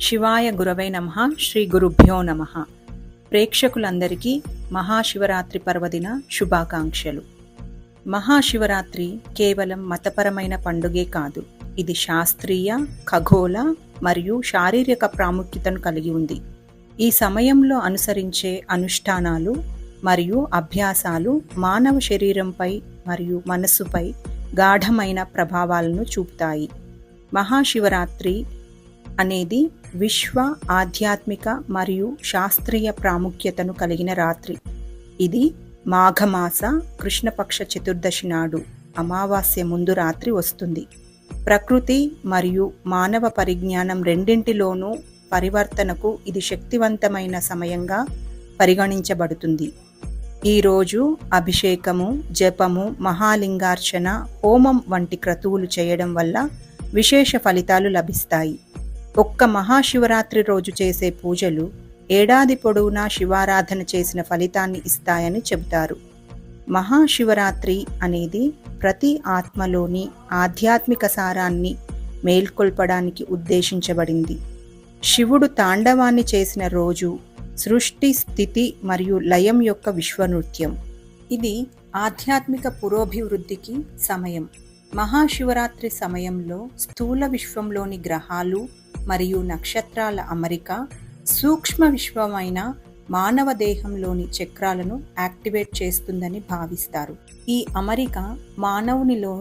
శివాయ గురవై నమః. శ్రీ గురుభ్యో నమః. ప్రేక్షకులందరికీ మహాశివరాత్రి పర్వదిన శుభాకాంక్షలు. మహాశివరాత్రి కేవలం మతపరమైన పండుగే కాదు, ఇది శాస్త్రీయ, ఖగోళ మరియు శారీరక ప్రాముఖ్యతను కలిగి ఉంది. ఈ సమయంలో అనుసరించే అనుష్ఠానాలు మరియు అభ్యాసాలు మానవ శరీరంపై మరియు మనస్సుపై గాఢమైన ప్రభావాలను చూపుతాయి. మహాశివరాత్రి అనేది విశ్వ ఆధ్యాత్మిక మరియు శాస్త్రీయ ప్రాముఖ్యతను కలిగిన రాత్రి. ఇది మాఘమాస కృష్ణపక్ష చతుర్దశి నాడు అమావాస్య ముందు రాత్రి వస్తుంది. ప్రకృతి మరియు మానవ పరిజ్ఞానం రెండింటిలోనూ పరివర్తనకు ఇది శక్తివంతమైన సమయంగా పరిగణించబడుతుంది. ఈరోజు అభిషేకము, జపము, మహాలింగార్చన, హోమం వంటి క్రతువులు చేయడం వల్ల విశేష ఫలితాలు లభిస్తాయి. ఒక్క మహాశివరాత్రి రోజు చేసే పూజలు ఏడాది పొడవునా శివారాధన చేసిన ఫలితాన్ని ఇస్తాయని చెబుతారు. మహాశివరాత్రి అనేది ప్రతి ఆత్మలోని ఆధ్యాత్మిక సారాన్ని మేల్కొల్పడానికి ఉద్దేశించబడింది. శివుడు తాండవాన్ని చేసిన రోజు సృష్టి, స్థితి మరియు లయం యొక్క విశ్వనృత్యం. ఇది ఆధ్యాత్మిక పురోభివృద్ధికి సమయం. మహాశివరాత్రి సమయంలో స్థూల విశ్వంలోని గ్రహాలు మరియు నక్షత్రాల అమరిక సూక్ష్మ విశ్వమైన మానవ దేహంలోని చక్రాలను యాక్టివేట్ చేస్తుందని భావిస్తారు. ఈ అమరిక మానవునిలో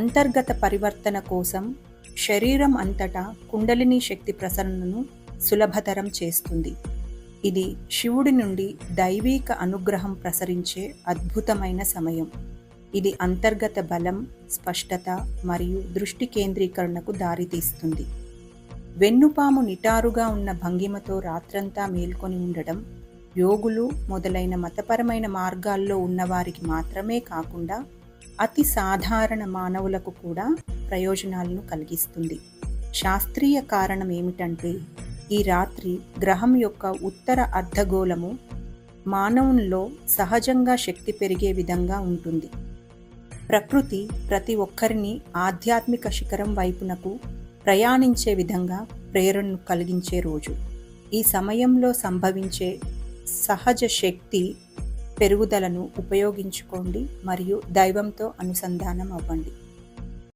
అంతర్గత పరివర్తన కోసం శరీరం అంతటా కుండలిని శక్తి ప్రసరణను సులభతరం చేస్తుంది. ఇది శివుడి నుండి దైవీక అనుగ్రహం ప్రసరించే అద్భుతమైన సమయం. ఇది అంతర్గత బలం, స్పష్టత మరియు దృష్టి కేంద్రీకరణకు దారితీస్తుంది. వెన్నుపాము నిటారుగా ఉన్న భంగిమతో రాత్రంతా మేల్కొని ఉండడం యోగులు మొదలైన మతపరమైన మార్గాల్లో ఉన్నవారికి మాత్రమే కాకుండా అతి సాధారణ మానవులకు కూడా ప్రయోజనాలను కలిగిస్తుంది. శాస్త్రీయ కారణం ఏమిటంటే, ఈ రాత్రి గ్రహం యొక్క ఉత్తర అర్ధగోళము మానవునిలో సహజంగా శక్తి పెరిగే విధంగా ఉంటుంది. ప్రకృతి ప్రతి ఒక్కరిని ఆధ్యాత్మిక శిఖరం వైపునకు ప్రయాణించే విధంగా ప్రేరణను కలిగించే రోజు. ఈ సమయంలో సంభవించే సహజ శక్తి పెరుగుదలను ఉపయోగించుకోండి మరియు దైవంతో అనుసంధానం అవ్వండి.